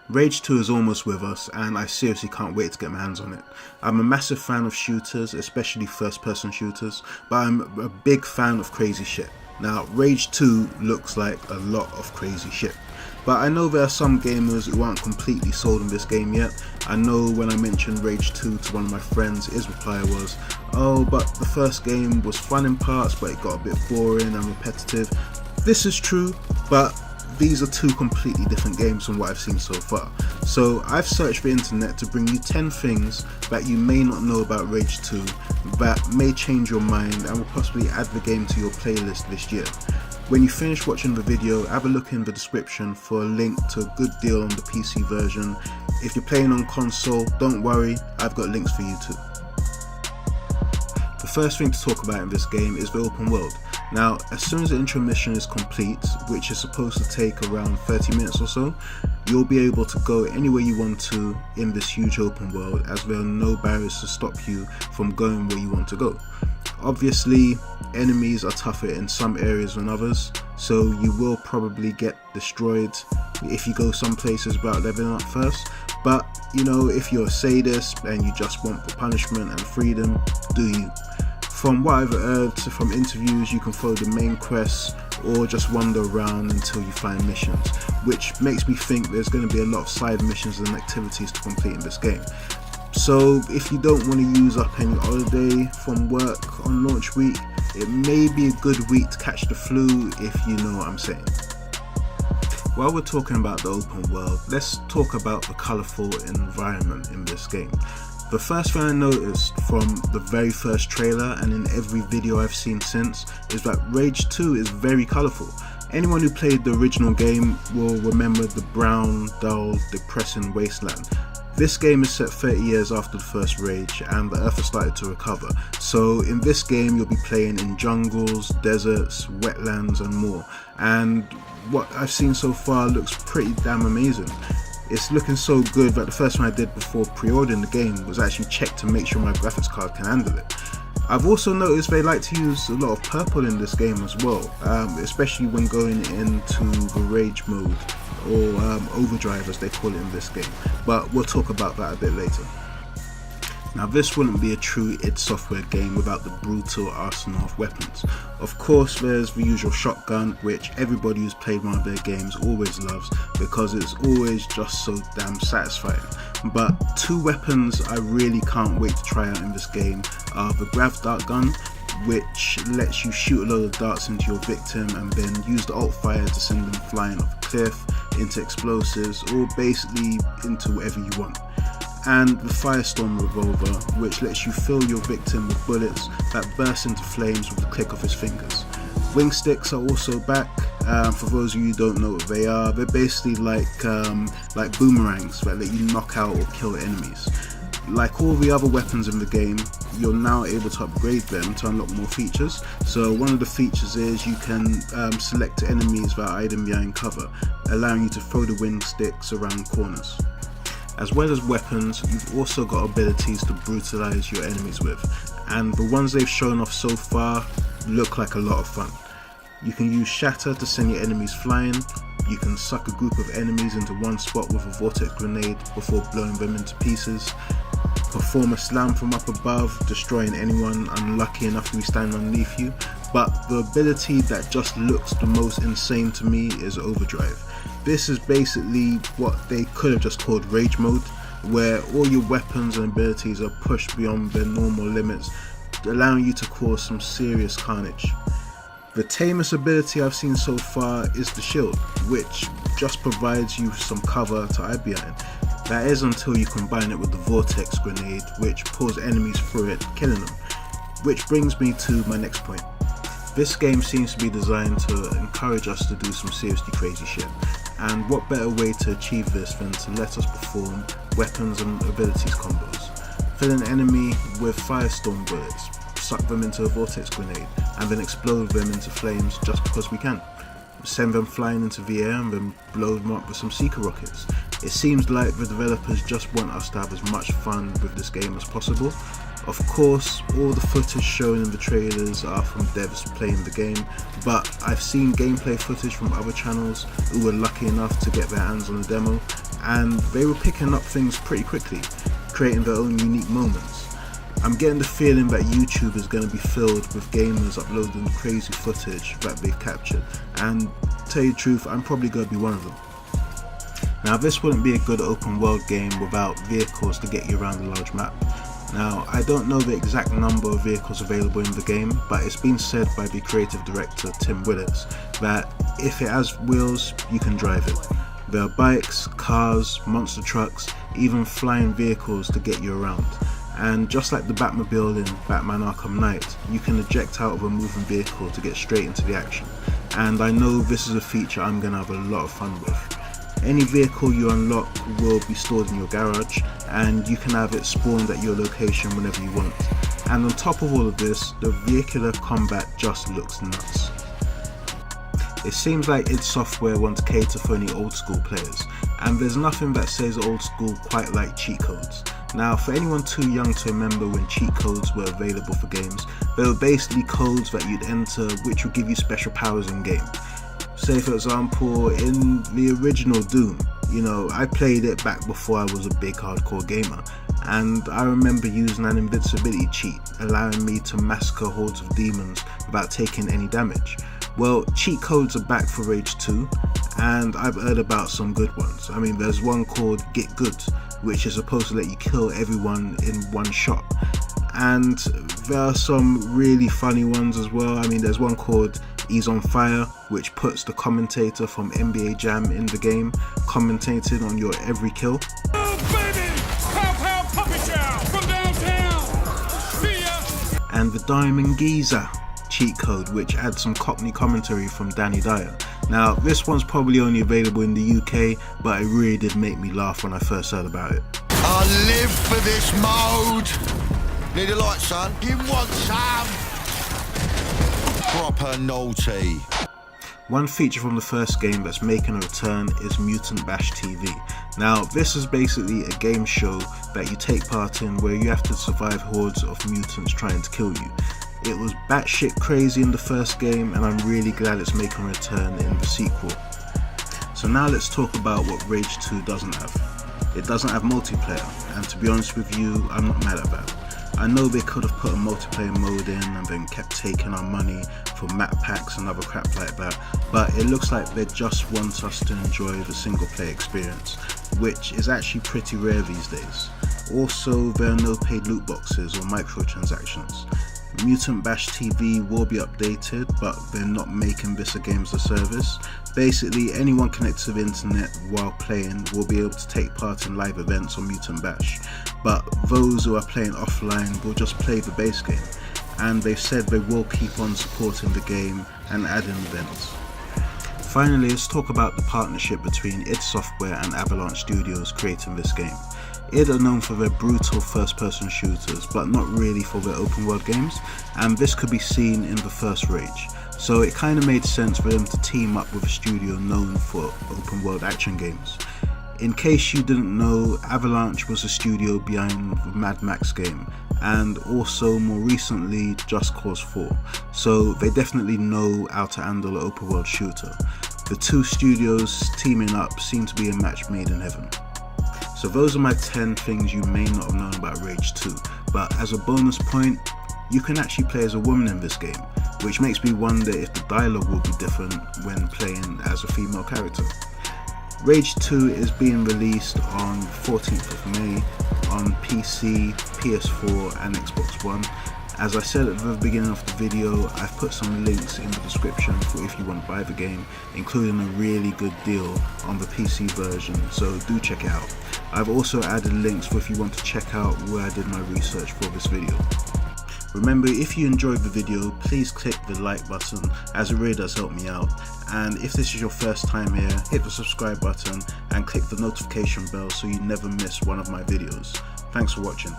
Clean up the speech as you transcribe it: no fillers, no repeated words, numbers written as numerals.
Rage 2 is almost with us and I seriously can't wait to get my hands on it. I'm a massive fan of shooters, especially first person shooters, but I'm a big fan of crazy shit. Now Rage 2 looks like a lot of crazy shit, but I know there are some gamers who aren't completely sold on this game yet. I know when I mentioned Rage 2 to one of my friends, his reply was, oh, but the first game was fun in parts but it got a bit boring and repetitive. This is true, but these are two completely different games from what I've seen so far. So I've searched the internet to bring you 10 things that you may not know about Rage 2 that may change your mind and will possibly add the game to your playlist this year. When you finish watching the video, have a look in the description for a link to a good deal on the PC version. If you're playing on console, don't worry, I've got links for you too. The first thing to talk about in this game is the open world. Now, as soon as the intro mission is complete, which is supposed to take around 30 minutes or so, you'll be able to go anywhere you want to in this huge open world, as there are no barriers to stop you from going where you want to go. Obviously, enemies are tougher in some areas than others, so you will probably get destroyed if you go some places without leveling up first. But, you know, if you're a sadist and you just want the punishment and freedom, do you. From what I've heard from interviews, you can follow the main quests or just wander around until you find missions, which makes me think there's going to be a lot of side missions and activities to complete in this game. So if you don't want to use up any holiday from work on launch week, it may be a good week to catch the flu, if you know what I'm saying. While we're talking about the open world, let's talk about the colourful environment in this game. The first thing I noticed from the very first trailer and in every video I've seen since is that Rage 2 is very colourful. Anyone who played the original game will remember the brown, dull, depressing wasteland. This game is set 30 years after the first Rage and the Earth has started to recover, so in this game you'll be playing in jungles, deserts, wetlands and more, and what I've seen so far looks pretty damn amazing. It's looking so good that the first thing I did before pre-ordering the game was actually check to make sure my graphics card can handle it. I've also noticed they like to use a lot of purple in this game as well, especially when going into the Rage mode, or overdrive as they call it in this game, but we'll talk about that a bit later. Now this wouldn't be a true id Software game without the brutal arsenal of weapons. Of course there's the usual shotgun, which everybody who's played one of their games always loves because it's always just so damn satisfying. But two weapons I really can't wait to try out in this game are the grav dart gun, which lets you shoot a load of darts into your victim and then use the alt fire to send them flying off a cliff, into explosives, or basically into whatever you want. And the Firestorm revolver, which lets you fill your victim with bullets that burst into flames with the click of his fingers. Wing sticks are also back. For those of you who don't know what they are, they're basically like boomerangs that let you knock out or kill enemies. Like all the other weapons in the game, you're now able to upgrade them to unlock more features. So one of the features is you can select enemies that are hiding behind cover, allowing you to throw the wing sticks around corners. As well as weapons, you've also got abilities to brutalize your enemies with, and the ones they've shown off so far look like a lot of fun. You can use Shatter to send your enemies flying, you can suck a group of enemies into one spot with a vortex grenade before blowing them into pieces, perform a slam from up above, destroying anyone unlucky enough to be standing underneath you, but the ability that just looks the most insane to me is Overdrive. This is basically what they could have just called Rage Mode, where all your weapons and abilities are pushed beyond their normal limits, allowing you to cause some serious carnage. The tamest ability I've seen so far is the shield, which just provides you some cover to hide behind. That is until you combine it with the vortex grenade, which pulls enemies through it, killing them. Which brings me to my next point. This game seems to be designed to encourage us to do some seriously crazy shit, and what better way to achieve this than to let us perform weapons and abilities combos. Fill an enemy with firestorm bullets, suck them into a vortex grenade, and then explode them into flames just because we can. Send them flying into the air and then blow them up with some seeker rockets. It seems like the developers just want us to have as much fun with this game as possible. Of course, all the footage shown in the trailers are from devs playing the game, but I've seen gameplay footage from other channels who were lucky enough to get their hands on the demo, and they were picking up things pretty quickly, creating their own unique moments. I'm getting the feeling that YouTube is going to be filled with gamers uploading crazy footage that they've captured, and to tell you the truth, I'm probably going to be one of them. Now, this wouldn't be a good open world game without vehicles to get you around a large map. Now, I don't know the exact number of vehicles available in the game, but it's been said by the creative director Tim Willetts that if it has wheels, you can drive it. There are bikes, cars, monster trucks, even flying vehicles to get you around. And just like the Batmobile in Batman Arkham Knight, you can eject out of a moving vehicle to get straight into the action. And I know this is a feature I'm going to have a lot of fun with. Any vehicle you unlock will be stored in your garage, and you can have it spawned at your location whenever you want. And on top of all of this, the vehicular combat just looks nuts. It seems like id Software want to cater for any old school players, and there's nothing that says old school quite like cheat codes. Now, for anyone too young to remember when cheat codes were available for games, they were basically codes that you'd enter which would give you special powers in game. Say for example, in the original Doom, I played it back before I was a big hardcore gamer, and I remember using an invincibility cheat, allowing me to massacre hordes of demons without taking any damage. Well, cheat codes are back for Rage 2, and I've heard about some good ones. I mean, there's one called Get Good, which is supposed to let you kill everyone in one shot. And there are some really funny ones as well. I mean, there's one called He's on Fire, which puts the commentator from NBA Jam in the game, commentating on your every kill. Oh, baby! Pow, pow, puppy chow from downtown! See ya! And the Diamond Geezer cheat code, which adds some Cockney commentary from Danny Dyer. Now, this one's probably only available in the UK, but it really did make me laugh when I first heard about it. I live for this mode! Need a light, son? You want some? Proper naughty. One feature from the first game that's making a return is Mutant Bash TV. Now, this is basically a game show that you take part in where you have to survive hordes of mutants trying to kill you. It was batshit crazy in the first game, and I'm really glad it's making a return in the sequel. So now let's talk about what Rage 2 doesn't have. It doesn't have multiplayer, and to be honest with you, I'm not mad at that. I know they could have put a multiplayer mode in and then kept taking our money for map packs and other crap like that, but it looks like they just want us to enjoy the single player experience, which is actually pretty rare these days. Also, there are no paid loot boxes or microtransactions. Mutant Bash TV will be updated, but they're not making this a game as a service. Basically, anyone connected to the internet while playing will be able to take part in live events on Mutant Bash, but those who are playing offline will just play the base game, and they've said they will keep on supporting the game and adding events. Finally, let's talk about the partnership between id Software and Avalanche Studios creating this game. id are known for their brutal first-person shooters, but not really for their open-world games, and this could be seen in the first Rage. So it kind of made sense for them to team up with a studio known for open-world action games. In case you didn't know, Avalanche was a studio behind the Mad Max game, and also more recently Just Cause 4, so they definitely know how to handle an open-world shooter. The two studios teaming up seem to be a match made in heaven. So those are my 10 things you may not have known about Rage 2, but as a bonus point, you can actually play as a woman in this game, which makes me wonder if the dialogue will be different when playing as a female character. Rage 2 is being released on 14th of May on PC, PS4 and Xbox One. As I said at the beginning of the video, I've put some links in the description for if you want to buy the game, including a really good deal on the PC version, so do check it out. I've also added links for if you want to check out where I did my research for this video. Remember, if you enjoyed the video, please click the like button as it really does help me out, and if this is your first time here, hit the subscribe button and click the notification bell so you never miss one of my videos. Thanks for watching.